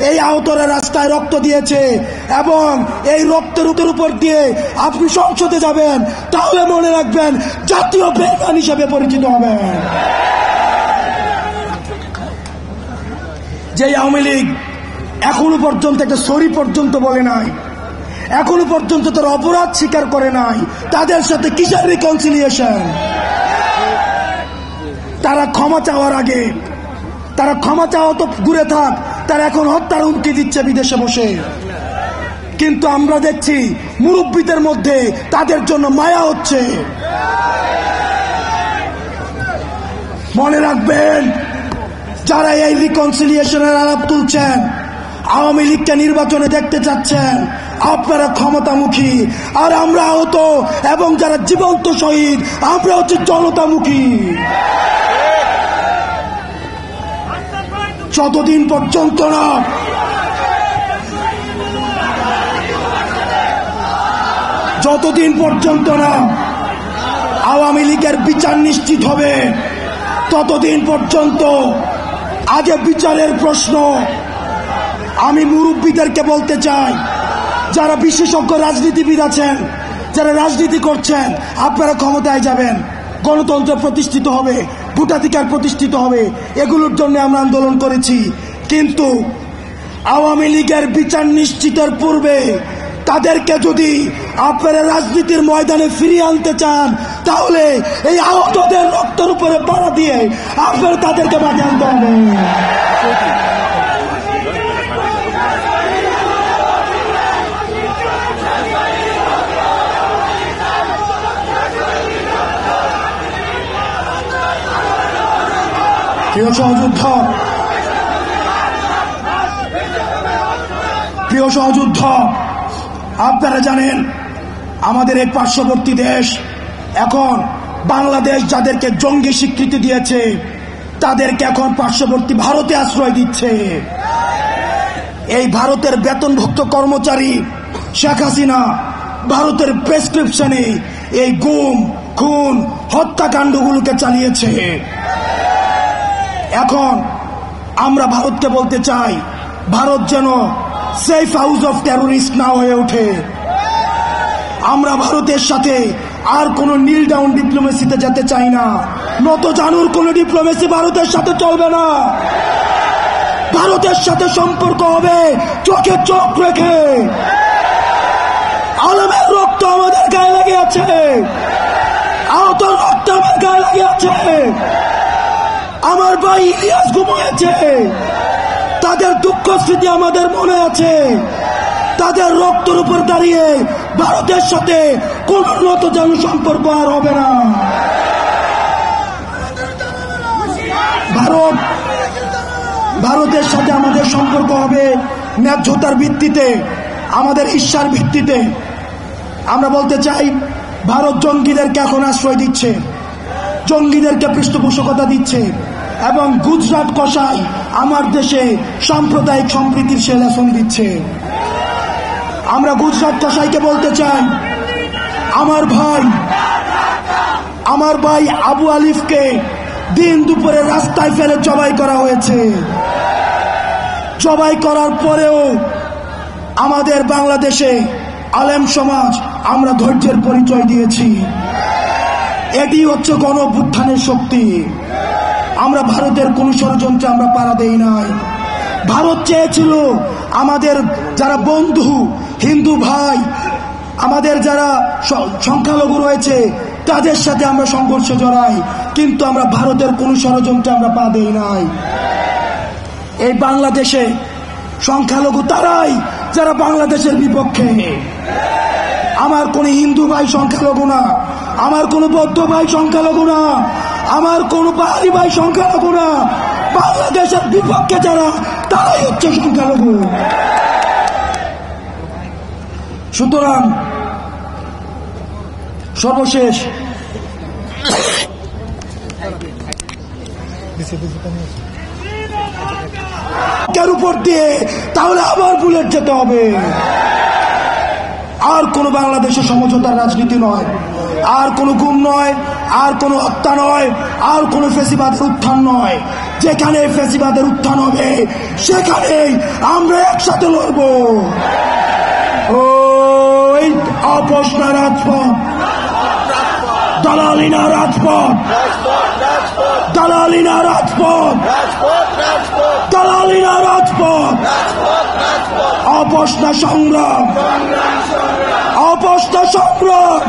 এই আহতরা রাস্তায় রক্ত দিয়েছে এবং এই রক্তের উপর দিয়ে আপনি সংসদে যাবেন, তাহলে মনে রাখবেন জাতীয় বেঈমান হিসেবে পরিচিত হবেন। যে আওয়ামী লীগ এখনো পর্যন্ত একটা সরি পর্যন্ত বলে নাই, এখনো পর্যন্ত তার অপরাধ স্বীকার করে নাই, তাদের সাথে কিসের রিকনসিলিয়েশন? তারা ক্ষমা চাওয়ার আগে, তারা ক্ষমা চাওয়া তো দূরে থাক, তারা এখন হত্যার হুমকি দিচ্ছে বিদেশে বসে। কিন্তু আমরা দেখছি মুরব্বীদের মধ্যে তাদের জন্য মায়া হচ্ছে। মনে রাখবেন, যারা এই রিকনসিলিয়েশনের আলাপ তুলছেন, আওয়ামী লীগকে নির্বাচনে দেখতে চাচ্ছেন, আপনারা ক্ষমতামুখী, আর আমরা আহত এবং যারা জীবন্ত শহীদ আমরা হচ্ছে জনতামুখী। যতদিন পর্যন্ত না আওয়ামী লীগের বিচার নিশ্চিত হবে, ততদিন পর্যন্ত আগে বিচারের প্রশ্ন। আমি মুরব্বীদেরকে বলতে চাই, যারা বিশেষজ্ঞ রাজনীতিবিদ আছেন, যারা রাজনীতি করছেন, আপনারা ক্ষমতায় যাবেন, গণতন্ত্র প্রতিষ্ঠিত হবে, ভোটাধিকার প্রতিষ্ঠিত হবে, এগুলোর জন্য আমরা আন্দোলন করেছি। কিন্তু আওয়ামী লীগের বিচার নিশ্চিতের পূর্বে তাদেরকে যদি আপনারা রাজনীতির ময়দানে ফিরিয়ে আনতে চান, তাহলে এই আহতদের রক্তের উপরে পাড়া দিয়ে আপনারা তাদেরকে বাঁচিয়ে আনতে হবে। প্রিয় সহযুদ্ধ, আপনারা জানেন আমাদের এই পার্শ্ববর্তী দেশ এখন বাংলাদেশ যাদেরকে জঙ্গি স্বীকৃতি দিয়েছে, তাদেরকে এখন পার্শ্ববর্তী ভারতে আশ্রয় দিচ্ছে। এই ভারতের বেতনভুক্ত কর্মচারী শেখ হাসিনা ভারতের প্রেসক্রিপশনে এই গুম, খুন, হত্যাকাণ্ডগুলোকে চালিয়েছে। এখন আমরা ভারতকে বলতে চাই, ভারত যেন সেফ হাউস অফ টেরোরিস্ট না হয়ে ওঠে। আমরা ভারতের সাথে আর কোন নীল ডাউন ডিপ্লোমেসিতে যেতে চাই না। নত জানুর কোন ডিপ্লোমেসি ভারতের সাথে চলবে না। ভারতের সাথে সম্পর্ক হবে চোখে চোখ রেখে। আলমের রক্ত আমাদের গায়ে লেগে আছে, আহত রক্ত আমার গায়ে লেগে আছে। আমার ভাই ইলিয়াস ঘুমিয়েছে, তাদের দুঃখ স্মৃতি আমাদের মনে আছে। তাদের রক্তের উপর দাঁড়িয়ে ভারতের সাথে কোন নত জানু সম্পর্ক আর হবে না। ভারতের সাথে আমাদের সম্পর্ক হবে ন্যায্যতার ভিত্তিতে, আমাদের ঈর্ষার ভিত্তিতে। আমরা বলতে চাই, ভারত জঙ্গিদেরকে এখন আশ্রয় দিচ্ছে, জঙ্গিদেরকে পৃষ্ঠপোষকতা দিচ্ছে এবং গুজরাট কসাই আমার দেশে সাম্প্রদায়িক সম্প্রীতির সেলাসন দিচ্ছে। আমরা গুজরাট কসাইকে বলতে চাই, আমার ভাই আবু আলিফকে দিন দুপুরে রাস্তায় ফেলে জবাই করা হয়েছে। জবাই করার পরেও আমাদের বাংলাদেশে আলেম সমাজ আমরা ধৈর্যের পরিচয় দিয়েছি। এটি হচ্ছে গণ অভ্যুত্থানের শক্তি। আমরা ভারতের কোন ষড়যন্ত্রে আমরা পাড়া দেই নাই। ভারত চেয়েছিল আমাদের যারা বন্ধু হিন্দু ভাই, আমাদের যারা সংখ্যালঘু রয়েছে, তাদের সাথে আমরা সংঘর্ষে জড়াই, কিন্তু আমরা ভারতের কোন ষড়যন্ত্রে আমরা পা দেই নাই। এই বাংলাদেশে সংখ্যালঘু তারাই যারা বাংলাদেশের বিপক্ষে। আমার কোন হিন্দু ভাই সংখ্যালঘু না, আমার কোন বৌদ্ধ ভাই সংখ্যালঘু না, আমার কোন পাহাড়ি ভাই সংখ্যালঘু না। বাংলাদেশের বিপক্ষে যারা, তারাই হচ্ছে সংখ্যালঘু। সুতরাং সর্বশেষ উপর দিয়ে তাহলে আবার বুলেট যেতে হবে। আর কোনো বাংলাদেশে সমঝোতার রাজনীতি নয়, আর কোনো গুম নয়, আর কোনো হত্যা নয়, আর কোনো ফ্যাসিবাদের উত্থান নয়। যেখানে ফ্যাসিবাদের উত্থান হবে সেখানেই আমরা একসাথে লড়ব। ওই আপোষ না রাজপথ, দালালি না রাজপথ, দালালি না রাজপথ, দালালি না রাজপথ, আপোষ না সংগ্রাম, আপোষ না সংগ্রাম।